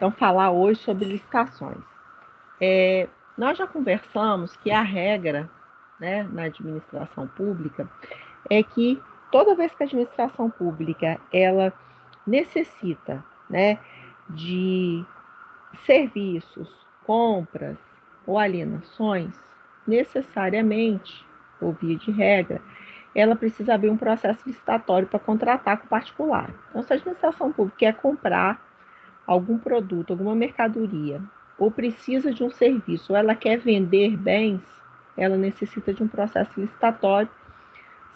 então falar hoje sobre licitações. Nós já conversamos que a regra, né, na administração pública é que toda vez que a administração pública ela necessita, né, de serviços, compras ou alienações, necessariamente, ou via de regra, ela precisa abrir um processo licitatório para contratar com particular. Então, se a administração pública quer comprar algum produto, alguma mercadoria, ou precisa de um serviço, ou ela quer vender bens, ela necessita de um processo licitatório,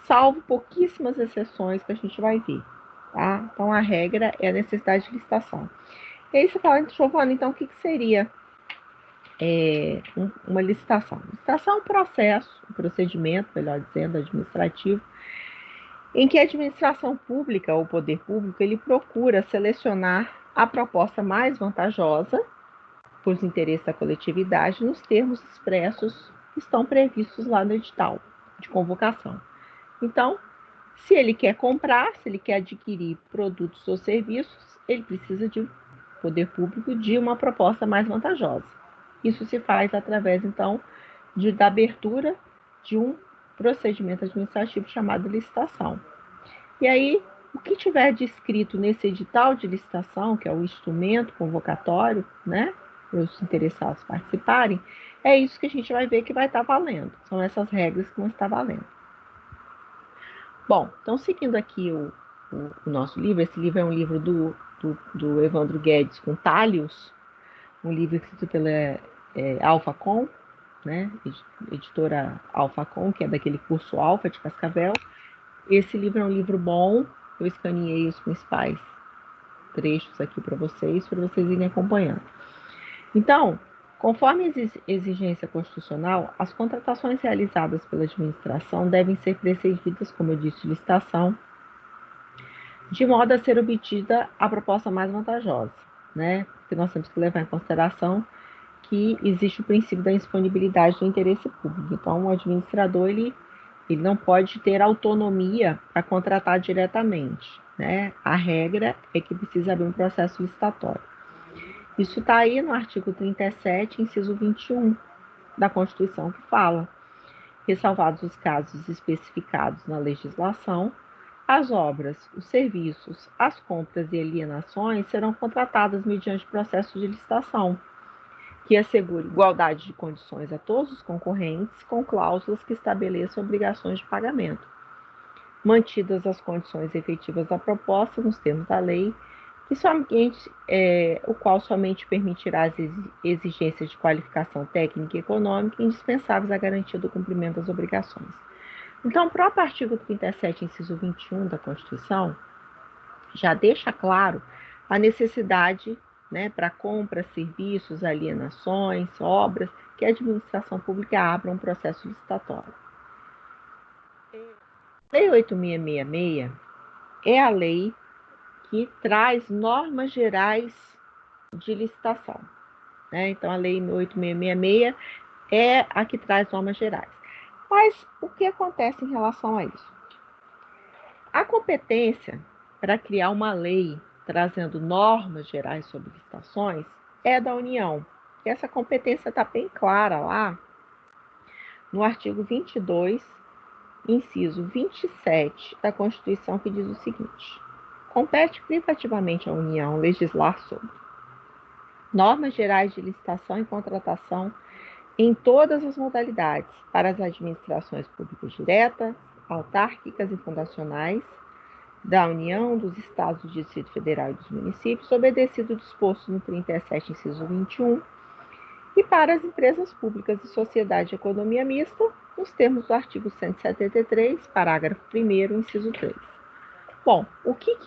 salvo pouquíssimas exceções que a gente vai ver. Tá? Então, a regra é a necessidade de licitação. E aí você fala, Giovana, então o que seria uma licitação? Licitação é um processo, um procedimento, melhor dizendo, administrativo, em que a administração pública, ou o poder público, ele procura selecionar a proposta mais vantajosa para os interesses da coletividade nos termos expressos que estão previstos lá no edital de convocação. Então, se ele quer comprar, se ele quer adquirir produtos ou serviços, ele precisa de poder público de uma proposta mais vantajosa. Isso se faz através, então, da abertura de um procedimento administrativo chamado licitação. E aí, o que tiver descrito nesse edital de licitação, que é o instrumento convocatório, né, para os interessados participarem, é isso que a gente vai ver que vai estar valendo. São essas regras que vão estar valendo. Bom, então seguindo aqui o nosso livro, esse livro é um livro do Evandro Guedes com Talhos, um livro escrito pela Alphacom, né, editora Alphacom, que é daquele curso Alpha de Cascavel. Esse livro é um livro bom, eu escaneei os principais trechos aqui para vocês irem acompanhando. Então, conforme exigência constitucional, as contratações realizadas pela administração devem ser precedidas, como eu disse, de licitação, de modo a ser obtida a proposta mais vantajosa, né? Porque nós temos que levar em consideração que existe o princípio da indisponibilidade do interesse público. Então, o administrador ele não pode ter autonomia para contratar diretamente, né? A regra é que precisa haver um processo licitatório. Isso está aí no artigo 37, inciso 21 da Constituição, que fala: ressalvados os casos especificados na legislação, as obras, os serviços, as compras e alienações serão contratadas mediante processo de licitação, que assegure igualdade de condições a todos os concorrentes, com cláusulas que estabeleçam obrigações de pagamento, mantidas as condições efetivas da proposta nos termos da lei, que somente, o qual somente permitirá as exigências de qualificação técnica e econômica indispensáveis à garantia do cumprimento das obrigações. Então, o próprio artigo 37, inciso 21 da Constituição, já deixa claro a necessidade, né, para compras, serviços, alienações, obras, que a administração pública abra um processo licitatório. A Lei 8.666 é a lei que traz normas gerais de licitação, né? Então, a Lei 8.666 é a que traz normas gerais. Mas o que acontece em relação a isso? A competência para criar uma lei trazendo normas gerais sobre licitações é da União. E essa competência está bem clara lá no artigo 22, inciso 27 da Constituição, que diz o seguinte: compete privativamente à União legislar sobre normas gerais de licitação e contratação em todas as modalidades para as administrações públicas diretas, autárquicas e fundacionais da União, dos Estados, do Distrito Federal e dos municípios, obedecido o disposto no 37, inciso 21, e para as empresas públicas e sociedade de economia mista, nos termos do artigo 173, parágrafo 1º, inciso 3. Bom, o que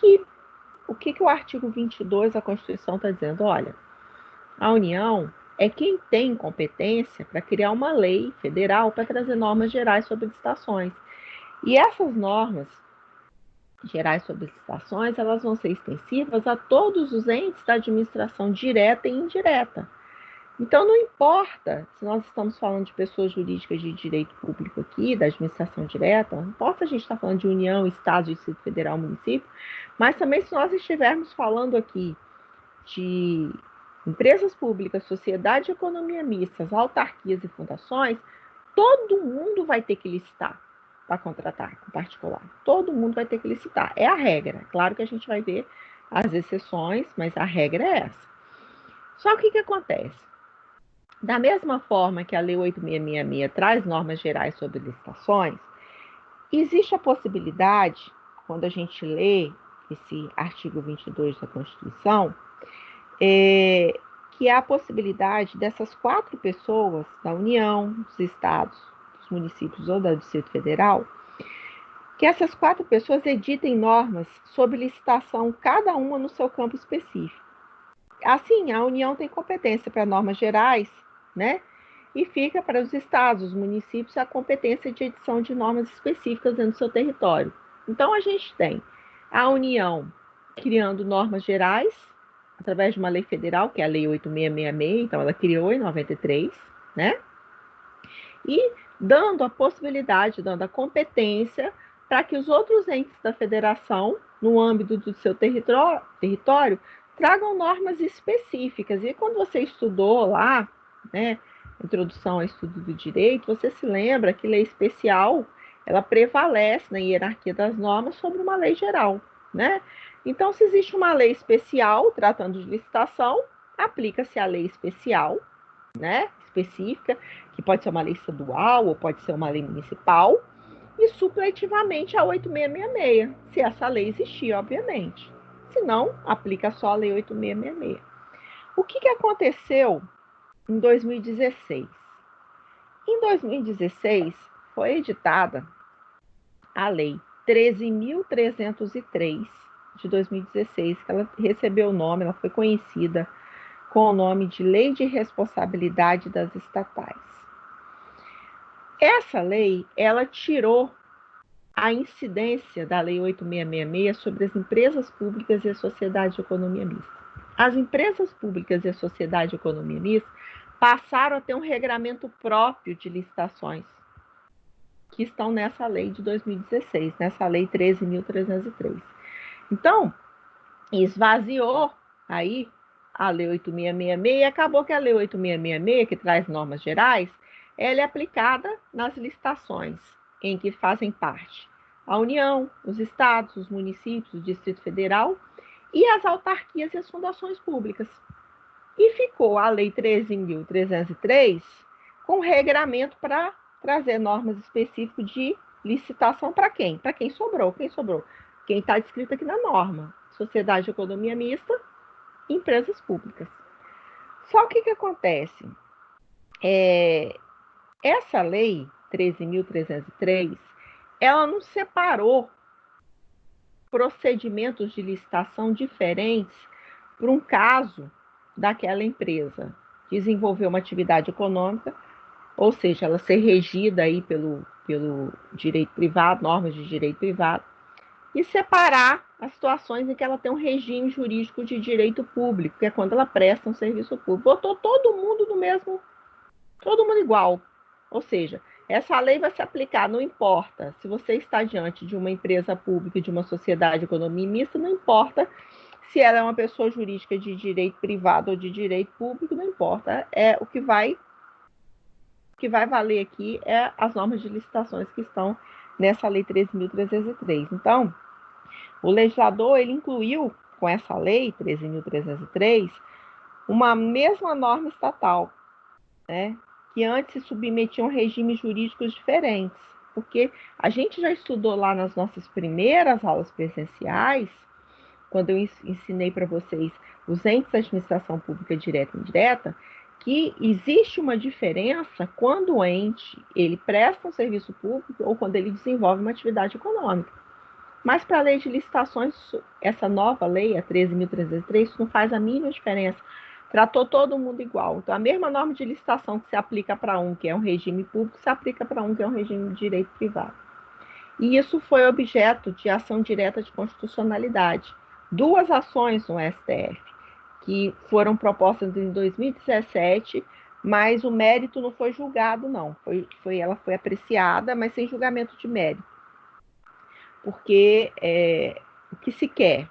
o artigo 22 da Constituição está dizendo? Olha, a União é quem tem competência para criar uma lei federal para trazer normas gerais sobre licitações. E essas normas gerais sobre licitações, elas vão ser extensivas a todos os entes da administração direta e indireta. Então, não importa se nós estamos falando de pessoas jurídicas de direito público aqui, da administração direta, não importa se a gente está falando de União, Estado, Distrito Federal, município, mas também se nós estivermos falando aqui de empresas públicas, sociedade de economia mistas, autarquias e fundações, todo mundo vai ter que licitar para contratar com particular. Todo mundo vai ter que licitar. É a regra. Claro que a gente vai ver as exceções, mas a regra é essa. Só que o que acontece? Da mesma forma que a Lei 8.666 traz normas gerais sobre licitações, existe a possibilidade, quando a gente lê esse artigo 22 da Constituição, que há a possibilidade dessas 4 pessoas, da União, dos estados, dos municípios ou do Distrito Federal, que essas 4 pessoas editem normas sobre licitação, cada uma no seu campo específico. Assim, a União tem competência para normas gerais, né? E fica para os estados, os municípios, a competência de edição de normas específicas dentro do seu território. Então, a gente tem a União criando normas gerais, através de uma lei federal, que é a Lei 8.666, então ela criou em 93, né? E dando a possibilidade, dando a competência para que os outros entes da federação, no âmbito do seu território, tragam normas específicas. E quando você estudou lá, né, introdução ao estudo do direito, você se lembra que lei especial, ela prevalece na hierarquia das normas sobre uma lei geral, né? Então, se existe uma lei especial tratando de licitação, aplica-se a lei especial, né, específica, que pode ser uma lei estadual ou pode ser uma lei municipal, e supletivamente a 8.666, se essa lei existir, obviamente. Se não, aplica só a lei 8.666. O que aconteceu em 2016? Em 2016, foi editada a lei 13.303 de 2016, que ela recebeu o nome, ela foi conhecida com o nome de Lei de Responsabilidade das Estatais. Essa lei, ela tirou a incidência da Lei 8.666 sobre as empresas públicas e a sociedade de economia mista. As empresas públicas e a sociedade de economia mista passaram a ter um regramento próprio de licitações, que estão nessa lei de 2016, nessa lei 13.303. Então, esvaziou aí a Lei 8.666 e acabou que a Lei 8.666, que traz normas gerais, ela é aplicada nas licitações em que fazem parte a União, os estados, os municípios, o Distrito Federal e as autarquias e as fundações públicas. E ficou a Lei 13.303 com regramento para trazer normas específicas de licitação para quem? Para quem sobrou. Quem sobrou? Quem está descrito aqui na norma. Sociedade de economia mista, empresas públicas. Só o que acontece? Essa lei 13.303, ela não separou procedimentos de licitação diferentes para um caso daquela empresa desenvolver uma atividade econômica, ou seja, ela ser regida aí pelo direito privado, normas de direito privado, e separar as situações em que ela tem um regime jurídico de direito público, que é quando ela presta um serviço público. Botou todo mundo no mesmo, todo mundo igual. Ou seja, essa lei vai se aplicar, não importa se você está diante de uma empresa pública, de uma sociedade de economia mista, não importa se ela é uma pessoa jurídica de direito privado ou de direito público, não importa. O que vai valer aqui é as normas de licitações que estão nessa lei 13.303. Então, o legislador, ele incluiu com essa lei 13.303 uma mesma norma estatal, né, que antes se submetiam a regimes jurídicos diferentes, porque a gente já estudou lá nas nossas primeiras aulas presenciais, quando eu ensinei para vocês os entes da administração pública direta e indireta, que existe uma diferença quando o ente ele presta um serviço público ou quando ele desenvolve uma atividade econômica. Mas para a lei de licitações, essa nova lei, a 13.303, não faz a mínima diferença. Tratou todo mundo igual. Então, a mesma norma de licitação que se aplica para um que é um regime público, se aplica para um que é um regime de direito privado. E isso foi objeto de ação direta de constitucionalidade. 2 ações no STF, que foram propostas em 2017, mas o mérito não foi julgado, não. Ela foi apreciada, mas sem julgamento de mérito. Porque o que se quer?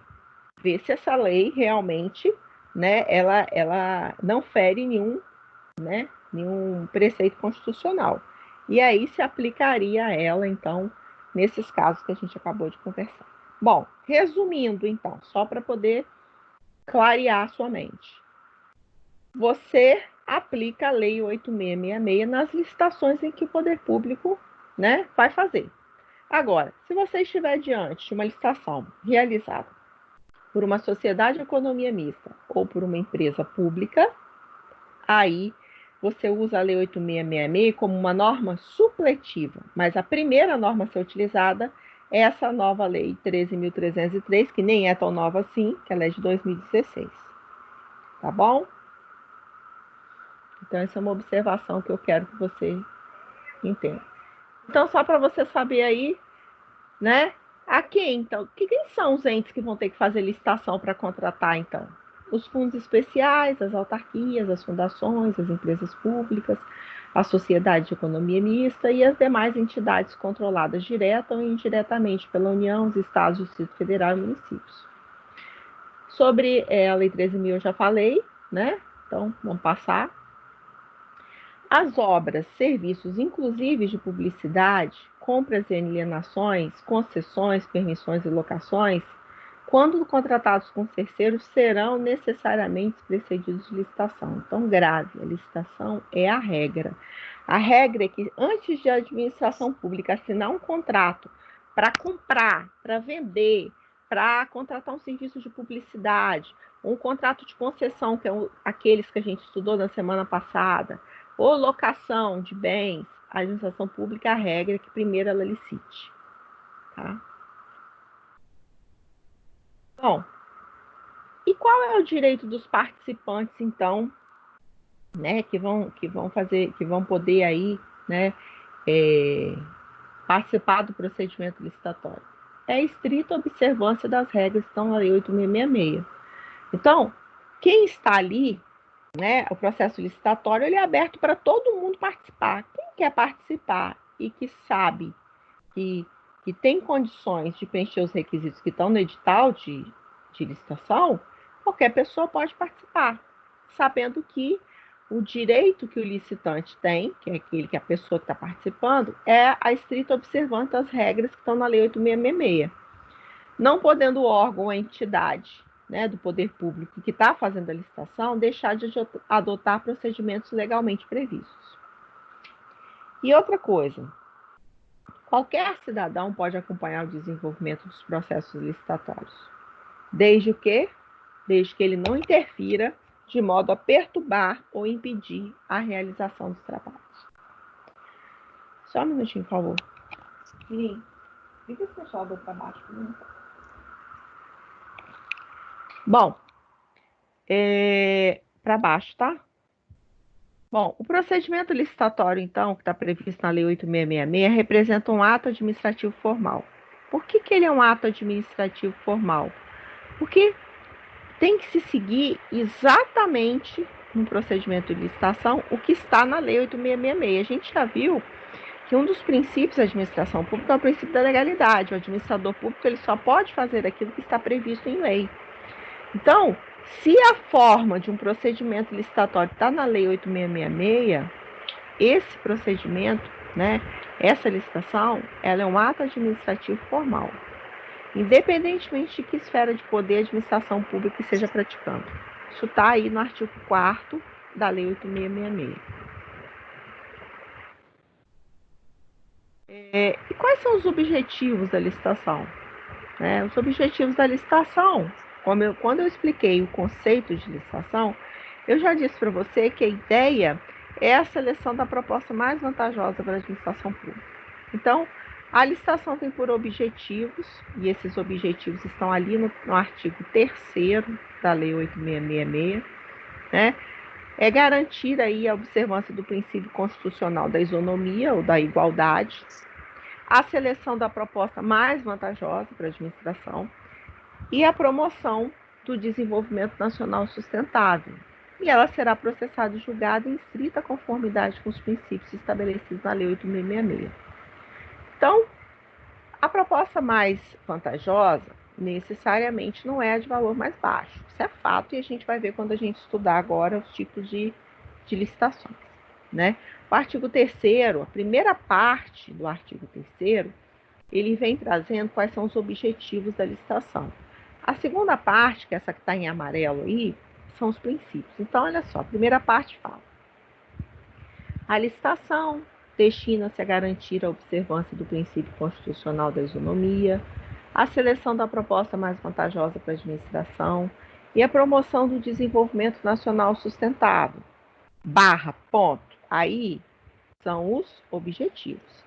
Ver se essa lei realmente, né, ela não fere nenhum, né, nenhum preceito constitucional. E aí se aplicaria a ela, então, nesses casos que a gente acabou de conversar. Bom, resumindo, então, só para poder clarear a sua mente. Você aplica a Lei 8666 nas licitações em que o poder público, né, vai fazer. Agora, se você estiver diante de uma licitação realizada por uma sociedade de economia mista ou por uma empresa pública, aí você usa a Lei 8666 como uma norma supletiva, mas a primeira norma a ser utilizada é essa nova Lei 13.303, que nem é tão nova assim, que ela é de 2016. Tá bom? Então, essa é uma observação que eu quero que você entenda. Então, só para você saber aí, né? A quem, então? Quem são os entes que vão ter que fazer licitação para contratar, então? Os fundos especiais, as autarquias, as fundações, as empresas públicas, a sociedade de economia mista e as demais entidades controladas direta ou indiretamente pela União, os estados, Distrito Federal e municípios. Sobre a Lei 13.000 eu já falei, né? Então, vamos passar. As obras, serviços, inclusive de publicidade, compras e alienações, concessões, permissões e locações, quando contratados com terceiros, serão necessariamente precedidos de licitação. Então, grave, a licitação é a regra. A regra é que, antes de a administração pública assinar um contrato para comprar, para vender, para contratar um serviço de publicidade, um contrato de concessão, que é aqueles que a gente estudou na semana passada, ou locação de bens, a administração pública, a regra é que primeiro ela licite. Tá? Bom, e qual é o direito dos participantes, então, né, que vão poder aí, né, participar do procedimento licitatório? É a estrita observância das regras que estão na Lei 8666. Então, quem está ali, né, o processo licitatório, ele é aberto para todo mundo participar. Quem quer participar e que sabe que tem condições de preencher os requisitos que estão no edital de licitação, qualquer pessoa pode participar, sabendo que o direito que o licitante tem, que é aquele que a pessoa que está participando, é a estrita observância das regras que estão na Lei 8666. Não podendo o órgão ou a entidade, né, do poder público que está fazendo a licitação deixar de adotar procedimentos legalmente previstos. E outra coisa, qualquer cidadão pode acompanhar o desenvolvimento dos processos licitatórios, desde que ele não interfira de modo a perturbar ou impedir a realização dos trabalhos. Só um minutinho, por favor. Sim. Fica esse pessoal do trabalho. Bom, para baixo, tá? Bom, o procedimento licitatório, então, que está previsto na Lei 8666, representa um ato administrativo formal. Por que ele é um ato administrativo formal? Porque tem que se seguir exatamente no procedimento de licitação o que está na Lei 8666. A gente já viu que um dos princípios da administração pública é o princípio da legalidade. O administrador público ele só pode fazer aquilo que está previsto em lei. Então, se a forma de um procedimento licitatório está na Lei 8666, esse procedimento, né, essa licitação, ela é um ato administrativo formal, independentemente de que esfera de poder a administração pública esteja praticando. Isso está aí no artigo 4º da Lei 8666. E quais são os objetivos da licitação? Os objetivos da licitação, quando eu expliquei o conceito de licitação, eu já disse para você que a ideia é a seleção da proposta mais vantajosa para a administração pública. Então, a licitação tem por objetivos, e esses objetivos estão ali no artigo 3º da Lei 8666, né? É garantir aí a observância do princípio constitucional da isonomia ou da igualdade, a seleção da proposta mais vantajosa para a administração e a promoção do desenvolvimento nacional sustentável. E ela será processada e julgada em estrita conformidade com os princípios estabelecidos na Lei 8666. Então, a proposta mais vantajosa, necessariamente não é a de valor mais baixo. Isso é fato e a gente vai ver quando a gente estudar agora os tipos de licitações, né? O artigo 3º, a primeira parte do artigo 3º, ele vem trazendo quais são os objetivos da licitação. A segunda parte, que é essa que está em amarelo aí, são os princípios. Então, olha só, a primeira parte fala: a licitação destina-se a garantir a observância do princípio constitucional da isonomia, a seleção da proposta mais vantajosa para a administração e a promoção do desenvolvimento nacional sustentável. Barra, ponto. Aí são os objetivos.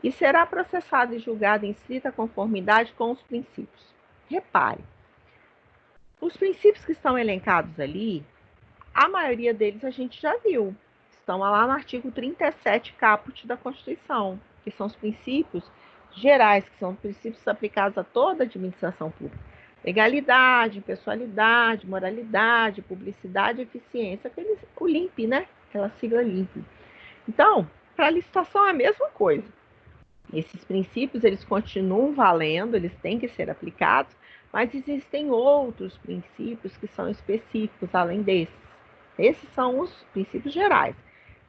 E será processado e julgado em estrita conformidade com os princípios. Repare, os princípios que estão elencados ali, a maioria deles a gente já viu. Estão lá no artigo 37 caput da Constituição, que são os princípios gerais, que são princípios aplicados a toda a administração pública. Legalidade, impessoalidade, moralidade, publicidade, eficiência, o LIMP, né? Aquela sigla LIMP. Então, para a licitação é a mesma coisa. Esses princípios, eles continuam valendo, eles têm que ser aplicados, mas existem outros princípios que são específicos além desses. Esses são os princípios gerais,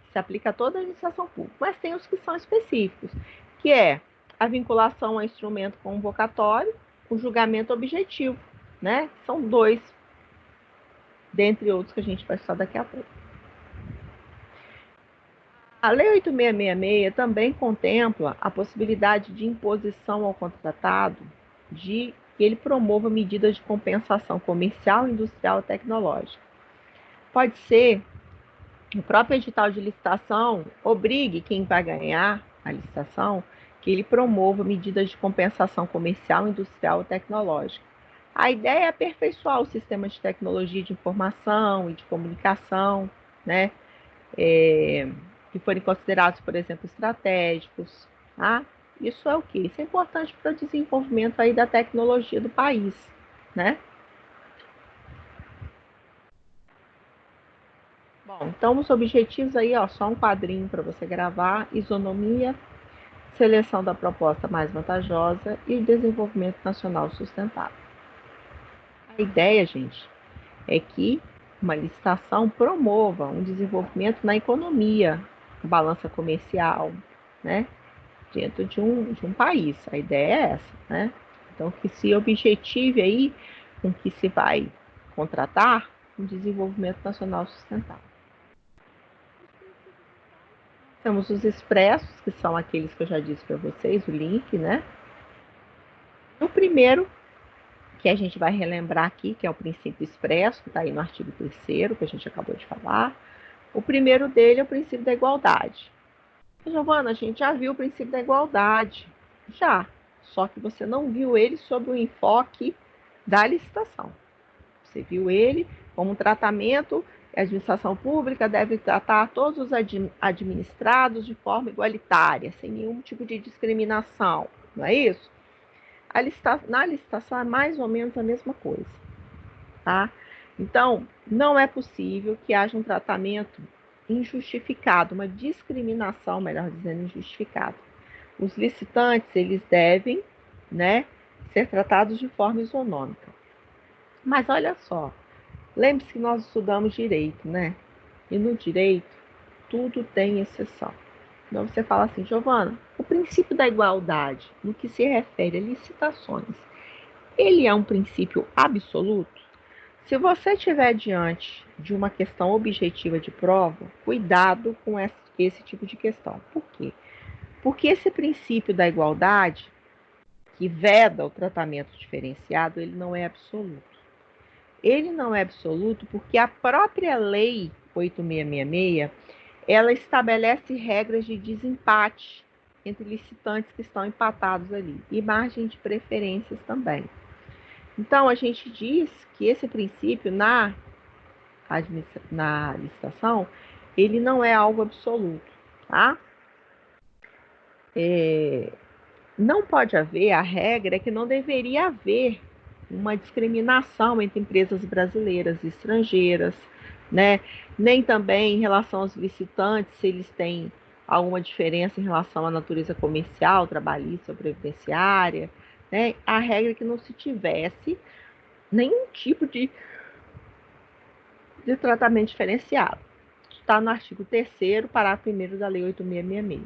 que se aplica a toda a administração pública, mas tem os que são específicos, que é a vinculação a instrumento convocatório, o julgamento objetivo, né? São dois, dentre outros que a gente vai estudar daqui a pouco. A Lei 8666 também contempla a possibilidade de imposição ao contratado de que ele promova medidas de compensação comercial, industrial e tecnológica. Pode ser que o próprio edital de licitação obrigue quem vai ganhar a licitação que ele promova medidas de compensação comercial, industrial e tecnológica. A ideia é aperfeiçoar o sistema de tecnologia de informação e de comunicação, né? Que forem considerados, por exemplo, estratégicos. Tá? Isso é o quê? Isso é importante para o desenvolvimento aí da tecnologia do país, né? Bom, então os objetivos aí, ó, só um quadrinho para você gravar: isonomia, seleção da proposta mais vantajosa e desenvolvimento nacional sustentável. A ideia, gente, é que uma licitação promova um desenvolvimento na economia, balança comercial, né? Dentro de um país. A ideia é essa, né? Então, que se objetive aí com que se vai contratar um desenvolvimento nacional sustentável. Temos os expressos, que são aqueles que eu já disse para vocês, o link, né? O primeiro, que a gente vai relembrar aqui, que é o princípio expresso, que está aí no artigo 3º, que a gente acabou de falar. O primeiro dele é o princípio da igualdade. Giovana, a gente já viu o princípio da igualdade. Já. Só que você não viu ele sob o enfoque da licitação. Você viu ele como um tratamento, a administração pública deve tratar todos os administrados de forma igualitária, sem nenhum tipo de discriminação. Não é isso? Na licitação é mais ou menos a mesma coisa. Tá? Então, não é possível que haja um tratamento injustificado, uma discriminação, melhor dizendo, injustificada. Os licitantes, eles devem, né, ser tratados de forma isonômica. Mas olha só, lembre-se que nós estudamos direito, né? E no direito, tudo tem exceção. Então você fala assim: Giovana, o princípio da igualdade, no que se refere a licitações, ele é um princípio absoluto? Se você estiver diante de uma questão objetiva de prova, cuidado com esse tipo de questão. Por quê? Porque esse princípio da igualdade, que veda o tratamento diferenciado, ele não é absoluto. Ele não é absoluto porque a própria Lei 8666, ela estabelece regras de desempate entre licitantes que estão empatados ali, e margem de preferências também. Então, a gente diz que esse princípio na licitação, ele não é algo absoluto, tá? Não pode haver, a regra é que não deveria haver uma discriminação entre empresas brasileiras e estrangeiras, né? Nem também em relação aos licitantes, se eles têm alguma diferença em relação à natureza comercial, trabalhista ou previdenciária. né? A regra é que não se tivesse nenhum tipo de tratamento diferenciado. Está no artigo 3º, parágrafo 1º da Lei 8.666.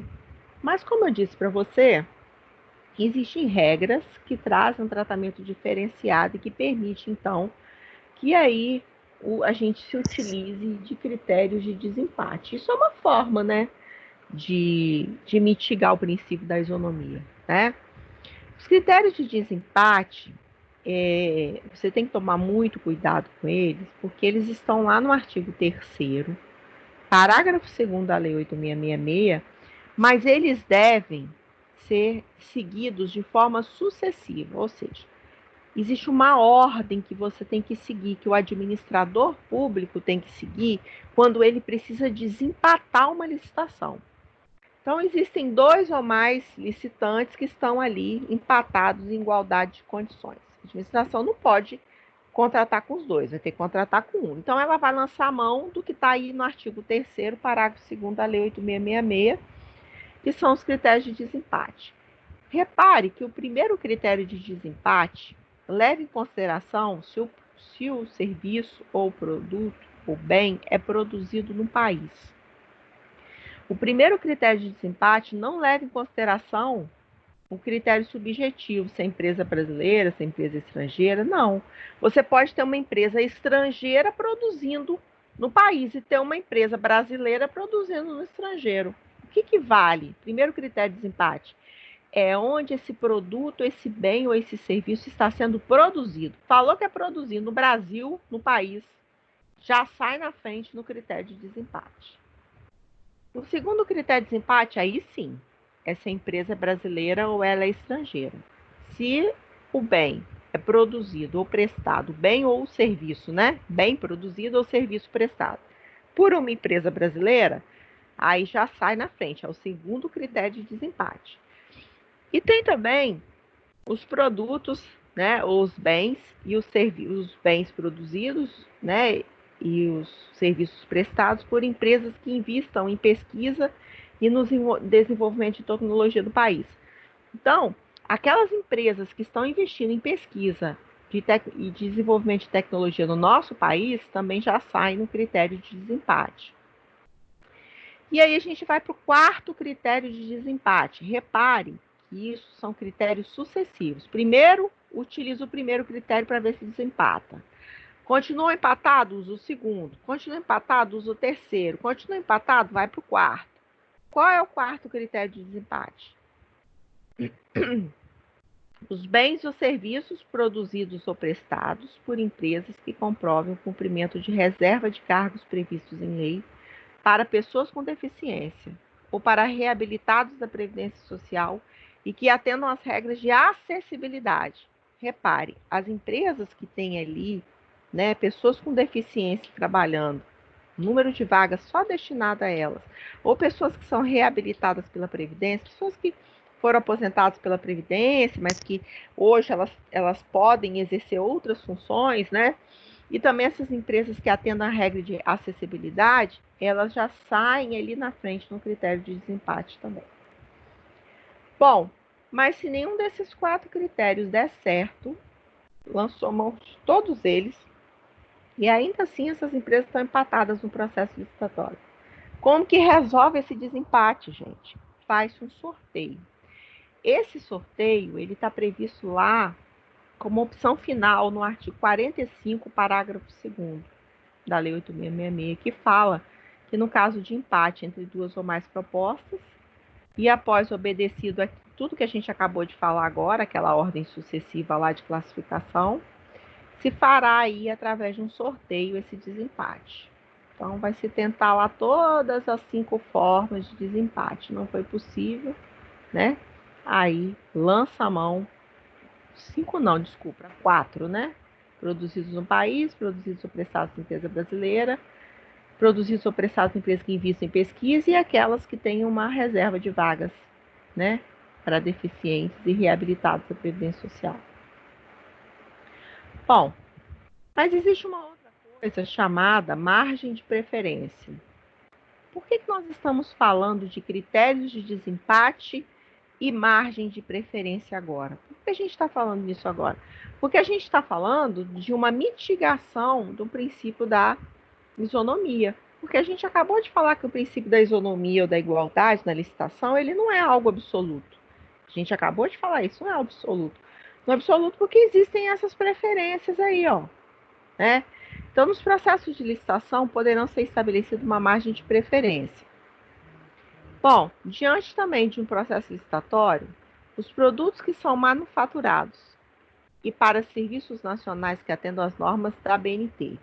Mas, como eu disse para você, existem regras que trazem um tratamento diferenciado e que permite, então, que aí a gente se utilize de critérios de desempate. Isso é uma forma, né, de mitigar o princípio da isonomia, né? Os critérios de desempate, você tem que tomar muito cuidado com eles, porque eles estão lá no artigo 3º, parágrafo 2º da Lei 8.666, mas eles devem ser seguidos de forma sucessiva, ou seja, existe uma ordem que você tem que seguir, que o administrador público tem que seguir quando ele precisa desempatar uma licitação. Então, existem 2 ou mais licitantes que estão ali empatados em igualdade de condições. A administração não pode contratar com os 2, vai ter que contratar com um. Então, ela vai lançar a mão do que está aí no artigo 3º, parágrafo 2º da Lei 8.666, que são os critérios de desempate. Repare que o primeiro critério de desempate leva em consideração se o serviço ou produto ou bem é produzido no país. O primeiro critério de desempate não leva em consideração o critério subjetivo, se é empresa brasileira, se é empresa estrangeira, não. Você pode ter uma empresa estrangeira produzindo no país e ter uma empresa brasileira produzindo no estrangeiro. O que vale? Primeiro critério de desempate é onde esse produto, esse bem ou esse serviço está sendo produzido. Falou que é produzido no Brasil, no país, já sai na frente no critério de desempate. O segundo critério de desempate, aí sim, é se a empresa é brasileira ou ela é estrangeira. Se o bem é produzido ou prestado, bem ou serviço, né? Bem produzido ou serviço prestado por uma empresa brasileira, aí já sai na frente, é o segundo critério de desempate. E tem também os produtos, né, os bens e os bens produzidos, né, e os serviços prestados por empresas que investam em pesquisa e no desenvolvimento de tecnologia do país. Então, aquelas empresas que estão investindo em pesquisa e desenvolvimento de tecnologia no nosso país também já saem no critério de desempate. E aí a gente vai para o quarto critério de desempate. Repare que isso são critérios sucessivos. Primeiro, utiliza o primeiro critério para ver se desempata. Continua empatado, usa o segundo. Continua empatado, usa o terceiro. Continua empatado, vai para o quarto. Qual é o quarto critério de desempate? Os bens ou serviços produzidos ou prestados por empresas que comprovem o cumprimento de reserva de cargos previstos em lei para pessoas com deficiência ou para reabilitados da Previdência Social e que atendam às regras de acessibilidade. Repare, as empresas que têm ali, né, pessoas com deficiência trabalhando, número de vagas só destinado a elas, ou pessoas que são reabilitadas pela Previdência, pessoas que foram aposentadas pela Previdência, mas que hoje elas podem exercer outras funções, né? E também essas empresas que atendem a regra de acessibilidade, elas já saem ali na frente no critério de desempate também. Bom, mas se nenhum desses 4 critérios der certo, lançou mão de todos eles, e ainda assim essas empresas estão empatadas no processo licitatório. Como que resolve esse desempate, gente? Faz um sorteio. Esse sorteio, ele está previsto lá como opção final no artigo 45, parágrafo 2º da Lei 8.666, que fala que no caso de empate entre 2 ou mais propostas, e após obedecido a tudo que a gente acabou de falar agora, aquela ordem sucessiva lá de classificação, se fará aí através de um sorteio esse desempate. Então vai se tentar lá todas as 5 formas de desempate. Não foi possível, né? Aí lança a mão. 5 não, desculpa, 4, né? Produzidos no país, produzidos ou prestados em empresa brasileira, produzidos ou prestados em empresas que investem em pesquisa e aquelas que têm uma reserva de vagas, né? Para deficientes e reabilitados da Previdência Social. Bom, mas existe uma outra coisa chamada margem de preferência. Por que nós estamos falando de critérios de desempate e margem de preferência agora? Por que a gente está falando nisso agora? Porque a gente está falando de uma mitigação do princípio da isonomia. Porque a gente acabou de falar que o princípio da isonomia ou da igualdade na licitação, ele não é algo absoluto. A gente acabou de falar isso, não é absoluto. Não é absoluto porque existem essas preferências aí, ó, né? Então, nos processos de licitação, poderão ser estabelecida uma margem de preferência. Bom, diante também de um processo licitatório, os produtos que são manufaturados e para serviços nacionais que atendam às normas da BNT.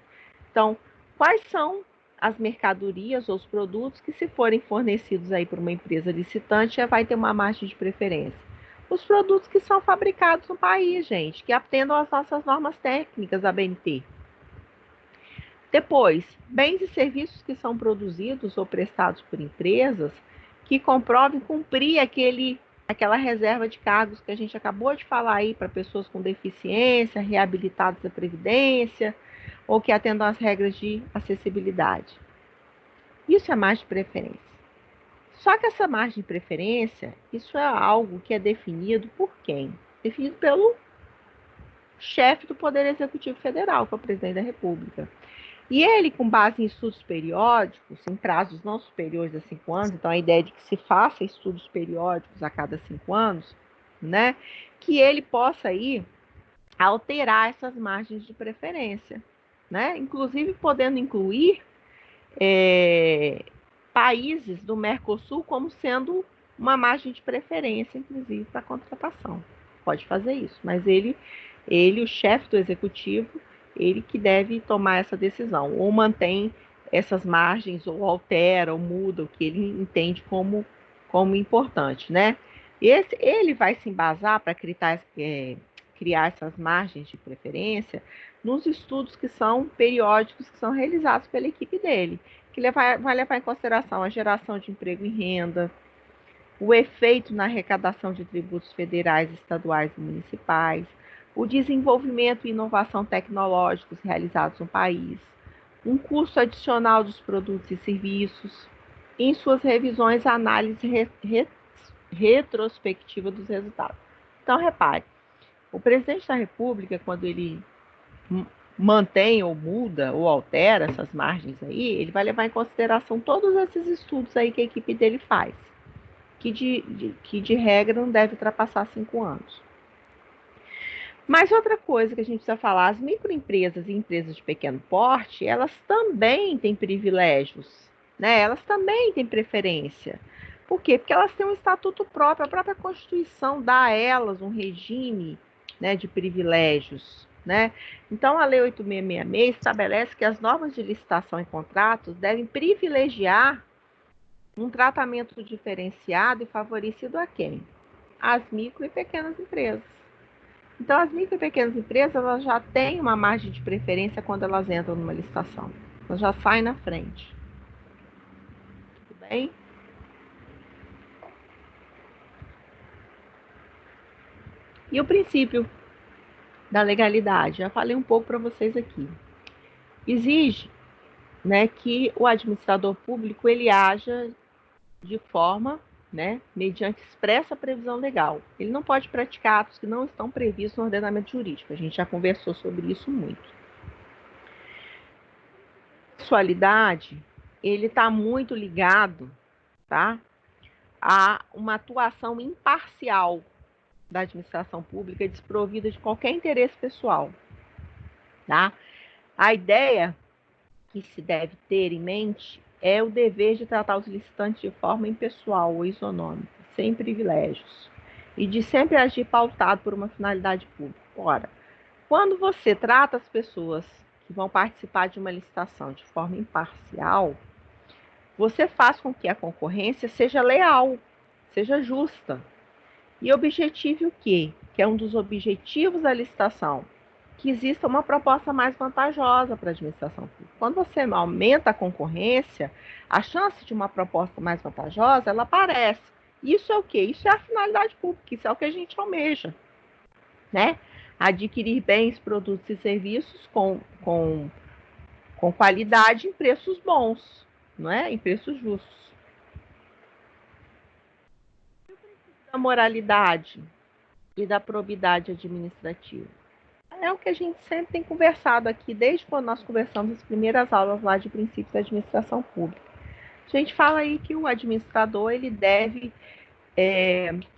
Então, quais são as mercadorias ou os produtos que, se forem fornecidos aí por uma empresa licitante, já vai ter uma margem de preferência? Os produtos que são fabricados no país, gente, que atendam às nossas normas técnicas da BNT. Depois, bens e serviços que são produzidos ou prestados por empresas que comprovem cumprir aquela reserva de cargos que a gente acabou de falar aí para pessoas com deficiência, reabilitados da Previdência, ou que atendam às regras de acessibilidade. Isso é margem de preferência. Só que essa margem de preferência, isso é algo que é definido por quem? Definido pelo chefe do Poder Executivo Federal, que é o presidente da República. E ele, com base em estudos periódicos, em prazos não superiores a 5 anos, então a ideia de que se faça estudos periódicos a cada 5 anos, né, que ele possa aí alterar essas margens de preferência, né, inclusive podendo incluir países do Mercosul como sendo uma margem de preferência, inclusive para contratação. Pode fazer isso, mas ele, o chefe do executivo, ele que deve tomar essa decisão, ou mantém essas margens, ou altera, ou muda o que ele entende como importante, né? Ele vai se embasar para criar essas margens de preferência nos estudos que são periódicos, que são realizados pela equipe dele, que vai levar em consideração a geração de emprego e renda, o efeito na arrecadação de tributos federais, estaduais e municipais, o desenvolvimento e inovação tecnológicos realizados no país, um custo adicional dos produtos e serviços, e em suas revisões, a análise retrospectiva dos resultados. Então, repare, o presidente da República, quando ele mantém ou muda ou altera essas margens aí, ele vai levar em consideração todos esses estudos aí que a equipe dele faz, que de regra não deve ultrapassar 5 anos. Mas outra coisa que a gente precisa falar, as microempresas e empresas de pequeno porte, elas também têm privilégios, né? Elas também têm preferência. Por quê? Porque elas têm um estatuto próprio, a própria Constituição dá a elas um regime, né, de privilégios, né? Então, a Lei 8666 estabelece que as normas de licitação e contratos devem privilegiar um tratamento diferenciado e favorecido a quem? As micro e pequenas empresas. Então, as micro e pequenas empresas, elas já têm uma margem de preferência quando elas entram numa licitação. Elas já saem na frente. Tudo bem? E o princípio da legalidade? Já falei um pouco para vocês aqui. Exige, né, que o administrador público ele haja de forma, né, mediante expressa previsão legal. Ele não pode praticar atos que não estão previstos no ordenamento jurídico. A gente já conversou sobre isso muito. Sexualidade, ele está muito ligado, tá, a uma atuação imparcial da administração pública, desprovida de qualquer interesse pessoal, tá? A ideia que se deve ter em mente é o dever de tratar os licitantes de forma impessoal ou isonômica, sem privilégios, e de sempre agir pautado por uma finalidade pública. Ora, quando você trata as pessoas que vão participar de uma licitação de forma imparcial, você faz com que a concorrência seja leal, seja justa. E objetive o quê? Que é um dos objetivos da licitação, que exista uma proposta mais vantajosa para a administração pública. Quando você aumenta a concorrência, a chance de uma proposta mais vantajosa, ela aparece. Isso é o quê? Isso é a finalidade pública, isso é o que a gente almeja, né? Adquirir bens, produtos e serviços com qualidade em preços bons, não é? Em preços justos. da moralidade e da probidade administrativa? É o que a gente sempre tem conversado aqui, desde quando nós conversamos as primeiras aulas lá de princípios da administração pública. A gente fala aí que o administrador ele deve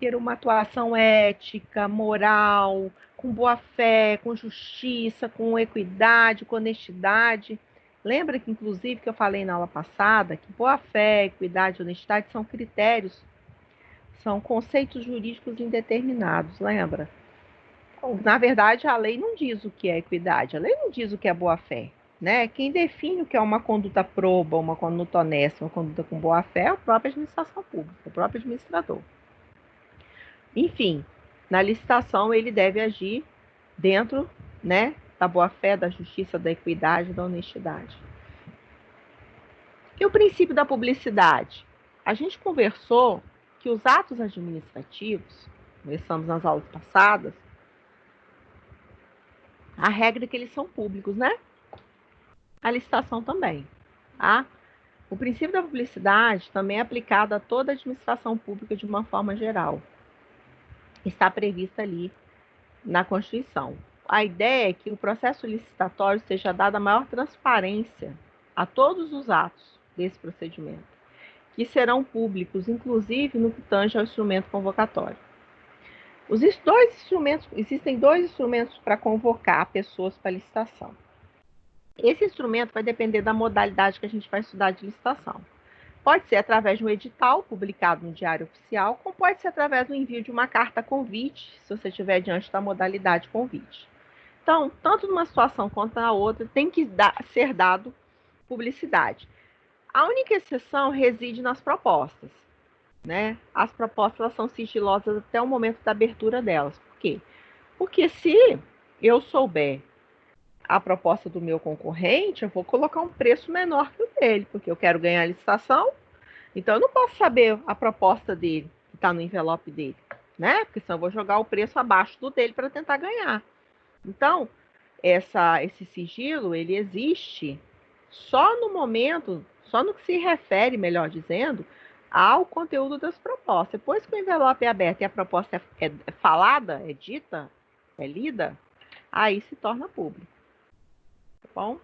ter uma atuação ética, moral, com boa fé, com justiça, com equidade, com honestidade. Lembra que, inclusive, que eu falei na aula passada, que boa fé, equidade e honestidade são critérios, são conceitos jurídicos indeterminados, lembra? Na verdade, a lei não diz o que é equidade, a lei não diz o que é boa fé. Né? Quem define o que é uma conduta proba, uma conduta honesta, uma conduta com boa fé é a própria administração pública, o próprio administrador. Enfim, na licitação ele deve agir dentro, né, da boa fé, da justiça, da equidade, da honestidade. E o princípio da publicidade? A gente conversou que os atos administrativos, conversamos nas aulas passadas, a regra é que eles são públicos, né? A licitação também, tá? O princípio da publicidade também é aplicado a toda a administração pública de uma forma geral. Está prevista ali na Constituição. A ideia é que o processo licitatório seja dado a maior transparência a todos os atos desse procedimento, que serão públicos, inclusive no que tange ao instrumento convocatório. Existem dois instrumentos para convocar pessoas para licitação. Esse instrumento vai depender da modalidade que a gente vai estudar de licitação. Pode ser através de um edital publicado no Diário Oficial, como pode ser através do envio de uma carta convite, se você estiver diante da modalidade convite. Então, tanto numa situação quanto na outra, tem que ser dado publicidade. A única exceção reside nas propostas. Né? As propostas elas são sigilosas até o momento da abertura delas. Por quê? Porque se eu souber a proposta do meu concorrente, eu vou colocar um preço menor que o dele, porque eu quero ganhar a licitação, então eu não posso saber a proposta dele, que está no envelope dele, né? Porque senão eu vou jogar o preço abaixo do dele para tentar ganhar. Então, esse sigilo, ele existe só no momento, só no que se refere, melhor dizendo, ao conteúdo das propostas. Depois que o envelope é aberto e a proposta é falada, é dita, é lida, aí se torna público. Tá bom?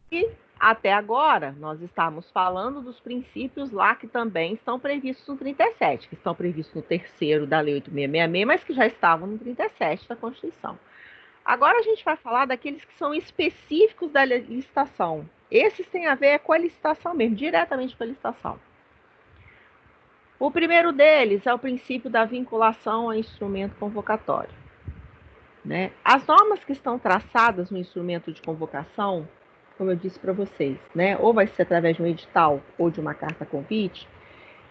E até agora, nós estamos falando dos princípios lá que também estão previstos no 37, que estão previstos no terceiro da Lei 8666, mas que já estavam no 37 da Constituição. Agora a gente vai falar daqueles que são específicos da licitação. Esses têm a ver com a licitação mesmo, diretamente com a licitação. O primeiro deles é o princípio da vinculação ao instrumento convocatório. Né? As normas que estão traçadas no instrumento de convocação, como eu disse para vocês, né? Ou vai ser através de um edital ou de uma carta convite,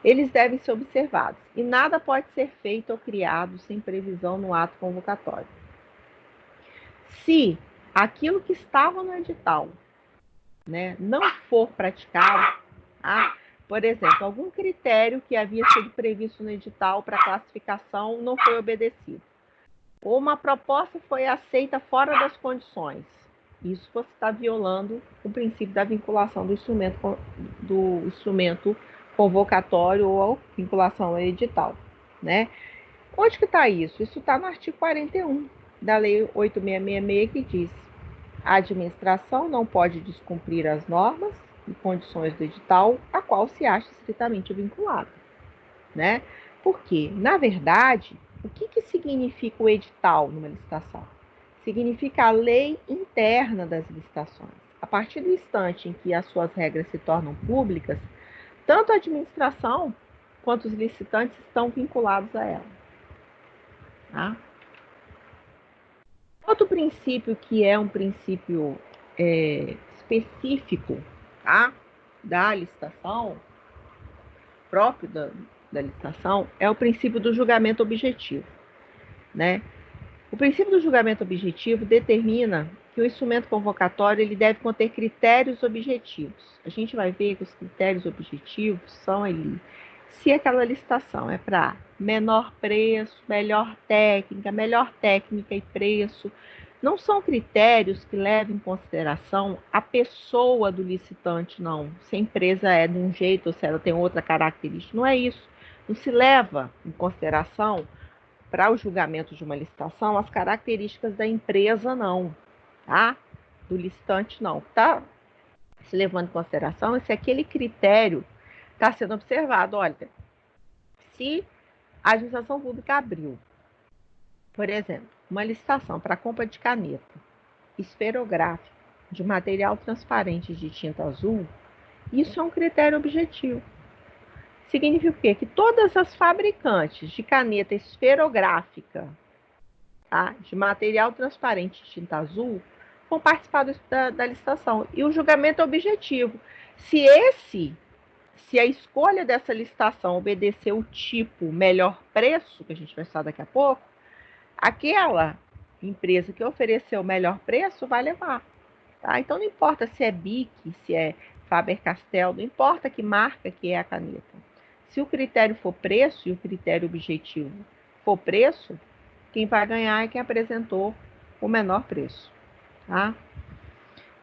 eles devem ser observados. E nada pode ser feito ou criado sem previsão no ato convocatório. Se aquilo que estava no edital, né, não for praticado, por exemplo, algum critério que havia sido previsto no edital para classificação não foi obedecido, ou uma proposta foi aceita fora das condições, isso você está violando o princípio da vinculação do instrumento convocatório ou vinculação ao edital, né? Onde que está isso? Isso está no artigo 41 da Lei 8666, que diz: a administração não pode descumprir as normas e condições do edital a qual se acha estritamente vinculada, né? Porque, na verdade, o que significa o edital numa licitação? Significa a lei interna das licitações. A partir do instante em que as suas regras se tornam públicas, tanto a administração quanto os licitantes estão vinculados a ela. Tá? Outro princípio que é um princípio específico, tá, da licitação, próprio da licitação, é o princípio do julgamento objetivo. Né? O princípio do julgamento objetivo determina que o instrumento convocatório ele deve conter critérios objetivos. A gente vai ver que os critérios objetivos são ali. Se aquela licitação é para menor preço, melhor técnica e preço, Não são critérios que levam em consideração a pessoa do licitante, não. Se a empresa é de um jeito ou se ela tem outra característica. Não é isso. Não se leva em consideração, para o julgamento de uma licitação, as características da empresa, não. Tá? Do licitante, não. Tá se levando em consideração se aquele critério está sendo observado. Olha, se a administração pública abriu, por exemplo, uma licitação para compra de caneta esferográfica de material transparente de tinta azul, isso é um critério objetivo. Significa o quê? Que todas as fabricantes de caneta esferográfica, tá, de material transparente de tinta azul, vão participar da licitação. E o julgamento é objetivo. Se a escolha dessa licitação obedecer o tipo melhor preço, que a gente vai falar daqui a pouco, aquela empresa que ofereceu o melhor preço vai levar. Tá? Então não importa se é Bic, se é Faber-Castell, não importa que marca que é a caneta. Se o critério for preço e o critério objetivo for preço, quem vai ganhar é quem apresentou o menor preço. Tá?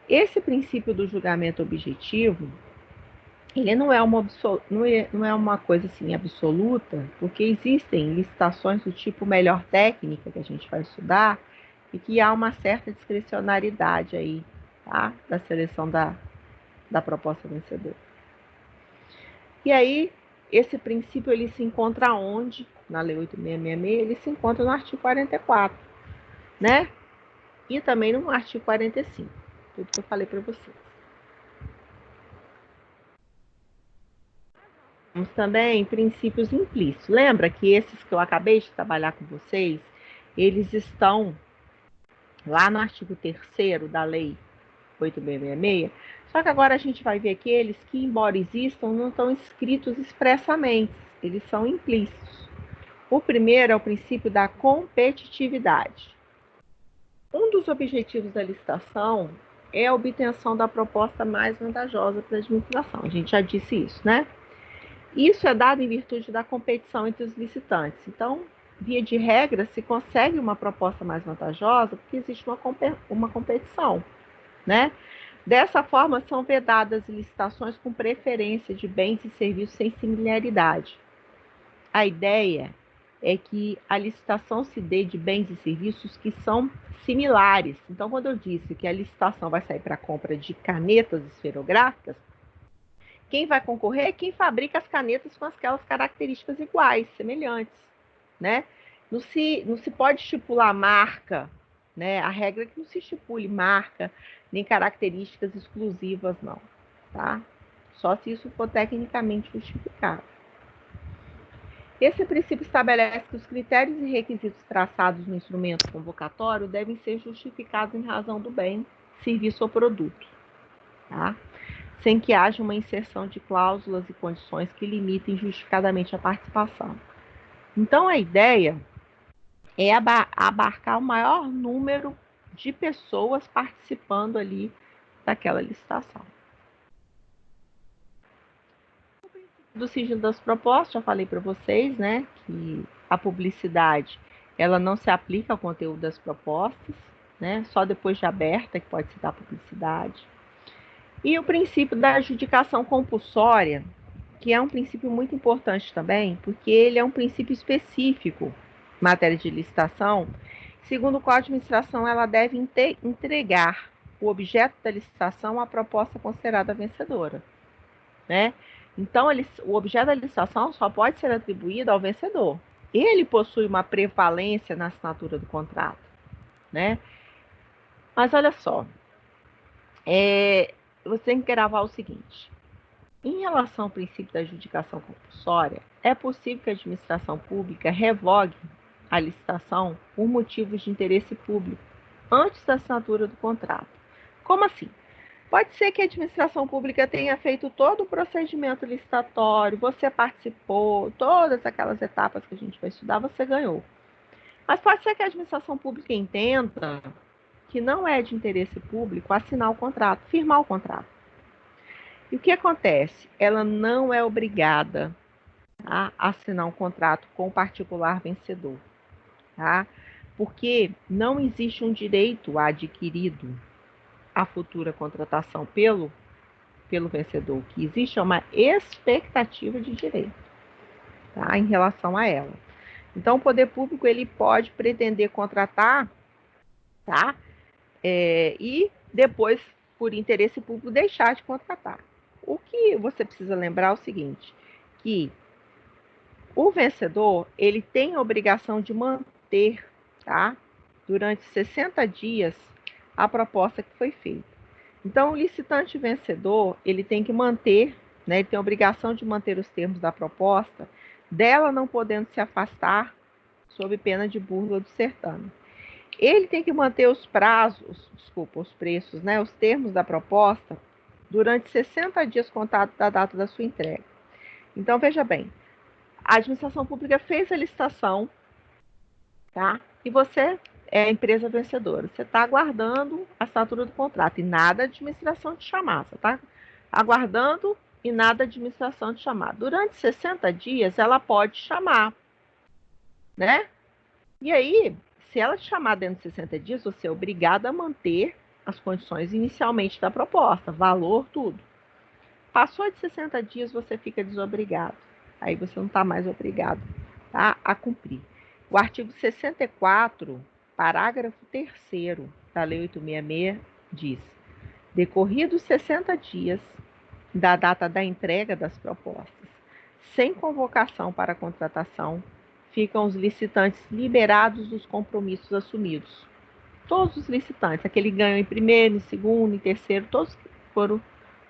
Esse princípio do julgamento objetivo, ele não é uma coisa assim absoluta, porque existem licitações do tipo melhor técnica que a gente vai estudar e que há uma certa discricionariedade aí, tá? Da seleção da proposta vencedora. E aí, esse princípio ele se encontra onde? Na Lei 8.666, ele se encontra no artigo 44, né? E também no artigo 45, tudo que eu falei para vocês. Temos também princípios implícitos. Lembra que esses que eu acabei de trabalhar com vocês, eles estão lá no artigo 3º da Lei 8.666, só que agora a gente vai ver aqueles que, embora existam, não estão escritos expressamente, eles são implícitos. O primeiro é o princípio da competitividade. Um dos objetivos da licitação é a obtenção da proposta mais vantajosa para a administração. A gente já disse isso, né? Isso é dado em virtude da competição entre os licitantes. Então, via de regra, se consegue uma proposta mais vantajosa porque existe uma competição, né? Dessa forma, são vedadas licitações com preferência de bens e serviços sem similaridade. A ideia é que a licitação se dê de bens e serviços que são similares. Então, quando eu disse que a licitação vai sair para a compra de canetas esferográficas, quem vai concorrer é quem fabrica as canetas com aquelas características iguais, semelhantes, né? Não se pode estipular marca, né? A regra é que não se estipule marca, nem características exclusivas, não, tá? Só se isso for tecnicamente justificado. Esse princípio estabelece que os critérios e requisitos traçados no instrumento convocatório devem ser justificados em razão do bem, serviço ou produto, tá? Sem que haja uma inserção de cláusulas e condições que limitem justificadamente a participação. Então, a ideia é abarcar o maior número de pessoas participando ali daquela licitação. Do sigilo das propostas, já falei para vocês, né, que a publicidade ela não se aplica ao conteúdo das propostas, né, só depois de aberta que pode se dar publicidade. E o princípio da adjudicação compulsória, que é um princípio muito importante também, porque ele é um princípio específico em matéria de licitação, segundo o qual a administração ela deve entregar o objeto da licitação à proposta considerada vencedora, né? Então, o objeto da licitação só pode ser atribuído ao vencedor. Ele possui uma prevalência na assinatura do contrato, né? Mas olha só, você tem que gravar o seguinte: em relação ao princípio da adjudicação compulsória, é possível que a administração pública revogue a licitação por motivos de interesse público antes da assinatura do contrato. Como assim? Pode ser que a administração pública tenha feito todo o procedimento licitatório, você participou, todas aquelas etapas que a gente vai estudar, você ganhou. Mas pode ser que a administração pública entenda que não é de interesse público assinar o contrato, firmar o contrato. E o que acontece? Ela não é obrigada a assinar um contrato com o particular vencedor, tá? Porque não existe um direito adquirido à futura contratação pelo vencedor. O que existe é uma expectativa de direito, tá, em relação a ela. Então, o poder público ele pode pretender contratar, tá, e depois, por interesse público, deixar de contratar. O que você precisa lembrar é o seguinte, que o vencedor ele tem a obrigação de manter, tá, durante 60 dias a proposta que foi feita. Então, o licitante vencedor ele tem que manter, né, ele tem a obrigação de manter os termos da proposta, dela não podendo se afastar sob pena de burla do certame. Ele tem que manter os preços, né, os termos da proposta durante 60 dias contados da data da sua entrega. Então, veja bem, a administração pública fez a licitação, tá? E você é a empresa vencedora. Você está aguardando a assinatura do contrato e nada a administração te chamar. Você está aguardando e nada a administração te chamar. Durante 60 dias, ela pode chamar, né? E aí, se ela te chamar dentro de 60 dias, você é obrigado a manter as condições inicialmente da proposta, valor, tudo. Passou de 60 dias, você fica desobrigado. Aí você não está mais obrigado, tá, a cumprir. O artigo 64, parágrafo 3º da Lei 866 diz: decorridos 60 dias da data da entrega das propostas, sem convocação para contratação, ficam os licitantes liberados dos compromissos assumidos. Todos os licitantes, aquele ganham em primeiro, em segundo, em terceiro, todos foram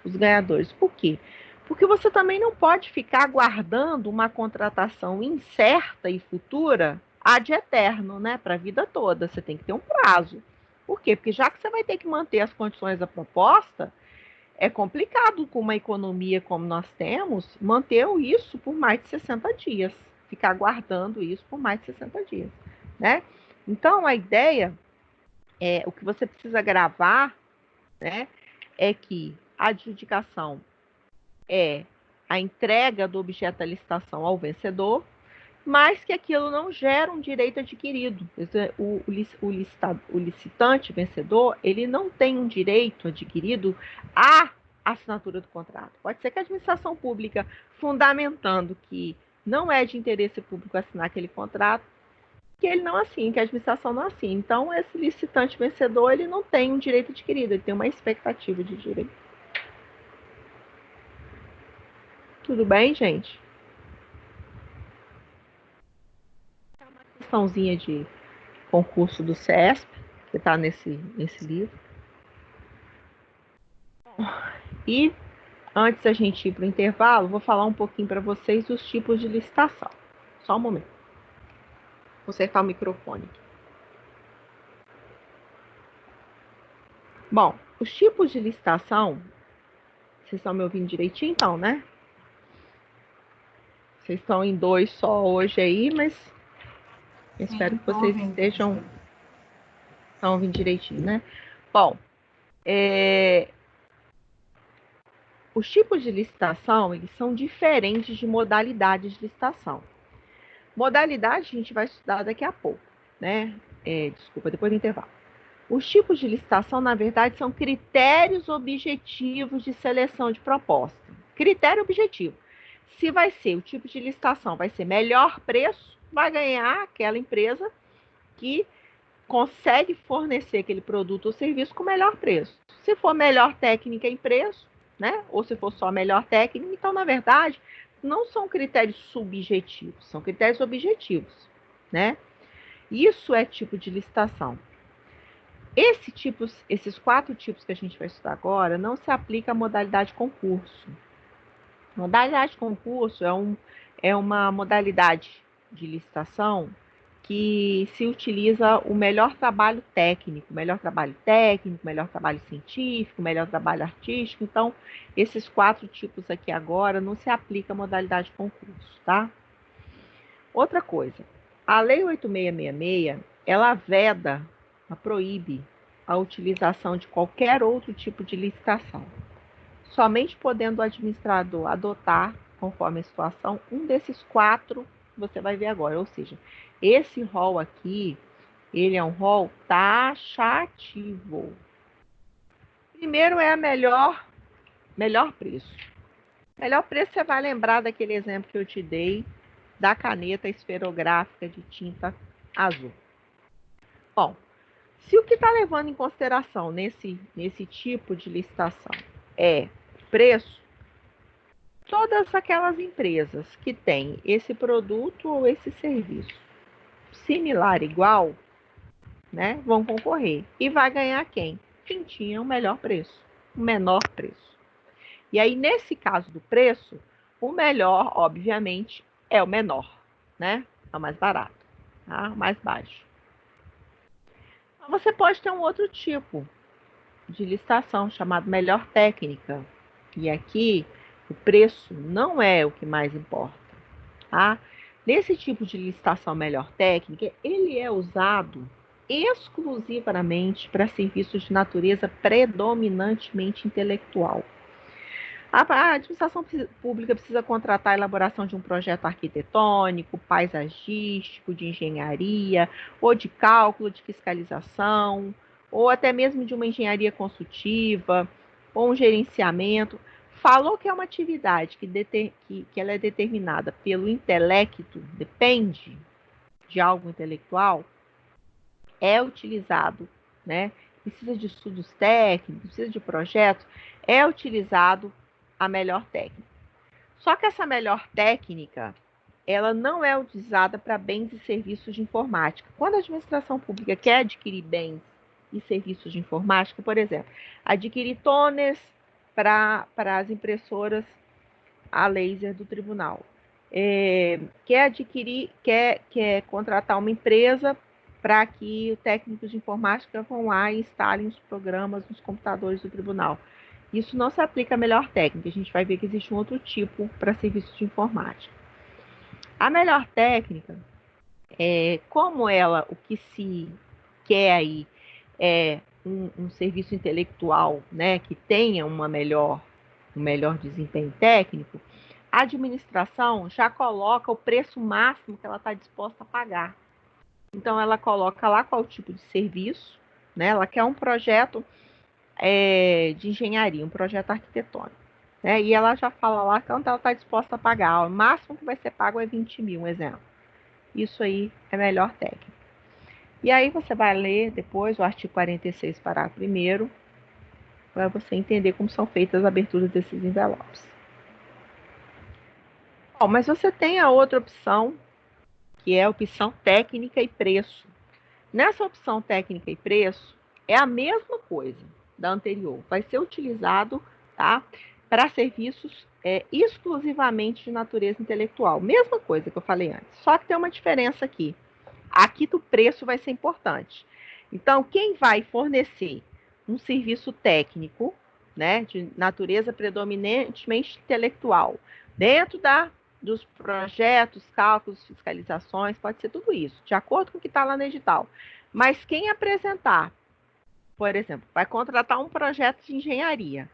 os ganhadores. Por quê? Porque você também não pode ficar aguardando uma contratação incerta e futura ad eterno, né, para a vida toda. Você tem que ter um prazo. Por quê? Porque já que você vai ter que manter as condições da proposta, é complicado com uma economia como nós temos, manter isso por mais de 60 dias. Ficar aguardando isso por mais de 60 dias, né? Então, a ideia o que você precisa gravar, né, é que a adjudicação é a entrega do objeto da licitação ao vencedor, mas que aquilo não gera um direito adquirido. O licitante vencedor, ele não tem um direito adquirido à assinatura do contrato. Pode ser que a administração pública, fundamentando que não é de interesse público assinar aquele contrato, que ele não assine, que a administração não assine. Então, esse licitante vencedor, ele não tem um direito adquirido, ele tem uma expectativa de direito. Tudo bem, gente? É uma questãozinha de concurso do CESP, que está nesse livro. E, antes da gente ir para o intervalo, vou falar um pouquinho para vocês dos tipos de licitação. Só um momento. Vou consertar o microfone aqui. Bom, os tipos de licitação, vocês estão me ouvindo direitinho então, né? Vocês estão em 2 só hoje aí, mas espero que vocês estão ouvindo direitinho, né? Bom, os tipos de licitação, eles são diferentes de modalidades de licitação. Modalidade a gente vai estudar daqui a pouco, né? Desculpa, depois do intervalo. Os tipos de licitação, na verdade, são critérios objetivos de seleção de proposta. Critério objetivo. Se vai ser o tipo de licitação, vai ser melhor preço, vai ganhar aquela empresa que consegue fornecer aquele produto ou serviço com melhor preço. Se for melhor técnica em preço, né? Ou se for só melhor técnica, então, na verdade, não são critérios subjetivos, são critérios objetivos, né? Isso é tipo de licitação. Esses 4 tipos que a gente vai estudar agora não se aplica à modalidade concurso. Modalidade concurso é uma modalidade de licitação que se utiliza o melhor trabalho técnico, melhor trabalho científico, melhor trabalho artístico. Então, esses 4 tipos aqui agora não se aplica à modalidade concurso, tá? Outra coisa, a Lei 8666, ela veda, ela proíbe a utilização de qualquer outro tipo de licitação, somente podendo o administrador adotar, conforme a situação, um desses 4 que você vai ver agora. Ou seja, esse rol aqui Ele é um rol taxativo. Primeiro é a melhor preço. Melhor preço, você vai lembrar daquele exemplo que eu te dei da caneta esferográfica de tinta azul. Bom, se o que está levando em consideração nesse tipo de licitação é preço, todas aquelas empresas que têm esse produto ou esse serviço similar, igual, né, vão concorrer. E vai ganhar quem? Quem tinha o melhor preço, o menor preço. E aí, nesse caso do preço, o melhor, obviamente, é o menor, né? É o mais barato, tá? O mais baixo. Você pode ter um outro tipo de licitação chamado melhor técnica. E aqui o preço não é o que mais importa, tá? Nesse tipo de licitação melhor técnica, ele é usado exclusivamente para serviços de natureza predominantemente intelectual. A administração pública precisa contratar a elaboração de um projeto arquitetônico, paisagístico, de engenharia, ou de cálculo, de fiscalização, ou até mesmo de uma engenharia consultiva, ou um gerenciamento. Falou que é uma atividade que ela é determinada pelo intelecto, depende de algo intelectual, é utilizado, né? Precisa de estudos técnicos, precisa de projetos, é utilizado a melhor técnica. Só que essa melhor técnica, ela não é utilizada para bens e serviços de informática. Quando a administração pública quer adquirir bens e serviços de informática, por exemplo, adquirir toners para as impressoras a laser do tribunal, quer contratar uma empresa para que técnicos de informática vão lá e instalem os programas nos computadores do tribunal. Isso não se aplica à melhor técnica, a gente vai ver que existe um outro tipo para serviços de informática. A melhor técnica, como ela, o que se quer aí é um serviço intelectual, né, que tenha um melhor desempenho técnico, a administração já coloca o preço máximo que ela está disposta a pagar. Então, ela coloca lá qual tipo de serviço, né? Ela quer um projeto de engenharia, um projeto arquitetônico. Né? E ela já fala lá quanto ela está disposta a pagar. O máximo que vai ser pago é 20 mil, um exemplo. Isso aí é melhor técnica. E aí você vai ler depois o artigo 46, parágrafo 1º, para você entender como são feitas as aberturas desses envelopes. Bom, mas você tem a outra opção, que é a opção técnica e preço. Nessa opção técnica e preço, é a mesma coisa da anterior. Vai ser utilizado, tá, para serviços exclusivamente de natureza intelectual. Mesma coisa que eu falei antes, só que tem uma diferença aqui. Aqui do preço vai ser importante. Então, quem vai fornecer um serviço técnico, né, de natureza predominantemente intelectual, dentro dos projetos, cálculos, fiscalizações, pode ser tudo isso, de acordo com o que está lá no edital. Mas quem apresentar, por exemplo, vai contratar um projeto de engenharia,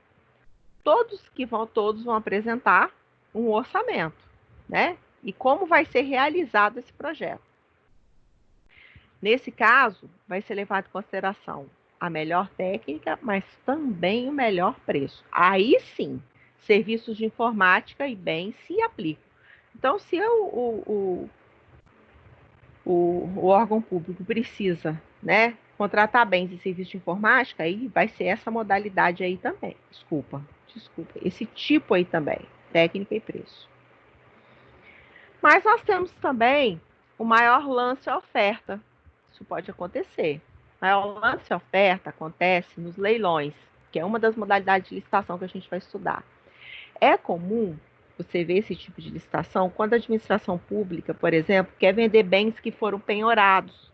todos vão apresentar um orçamento, né? E como vai ser realizado esse projeto. Nesse caso, vai ser levado em consideração a melhor técnica, mas também o melhor preço. Aí sim, serviços de informática e bens se aplicam. Então, se o órgão público precisa, né, contratar bens e serviços de informática, aí vai ser essa modalidade aí também. Desculpa, esse tipo aí também, técnica e preço. Mas nós temos também o maior lance à oferta. Isso pode acontecer. O maior lance à oferta acontece nos leilões, que é uma das modalidades de licitação que a gente vai estudar. É comum você ver esse tipo de licitação quando a administração pública, por exemplo, quer vender bens que foram penhorados.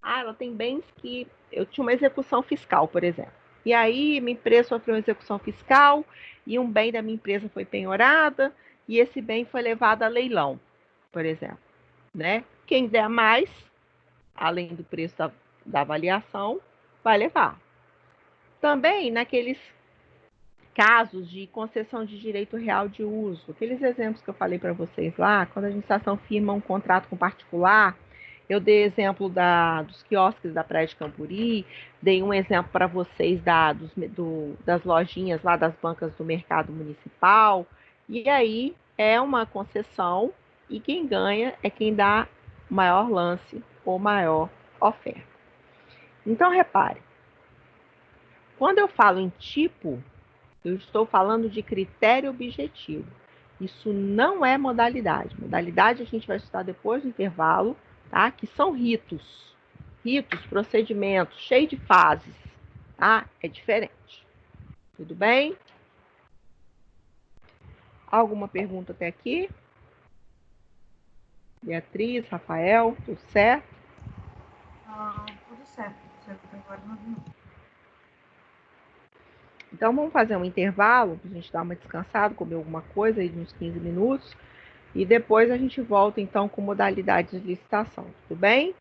Ela tem bens que... Eu tinha uma execução fiscal, por exemplo. E aí, minha empresa sofreu uma execução fiscal e um bem da minha empresa foi penhorada e esse bem foi levado a leilão, por exemplo. Né? Quem der mais, além do preço da avaliação, vai levar. Também naqueles casos de concessão de direito real de uso, aqueles exemplos que eu falei para vocês lá, quando a administração firma um contrato com particular, Eu dei exemplo dos quiosques da Praia de Campuri, dei um exemplo para vocês das lojinhas lá das bancas do mercado municipal, e aí é uma concessão e quem ganha é quem dá maior lance ou maior oferta. Então, repare, quando eu falo em tipo, eu estou falando de critério objetivo. Isso não é modalidade. Modalidade a gente vai estudar depois do intervalo, tá? Que são ritos. Ritos, procedimentos, cheio de fases, tá? É diferente. Tudo bem? Alguma pergunta até aqui? Beatriz, Rafael, tudo certo? Tudo certo. Agora não. Então vamos fazer um intervalo, para a gente dar uma descansada, comer alguma coisa aí de uns 15 minutos. E depois a gente volta então com modalidades de licitação, tudo bem?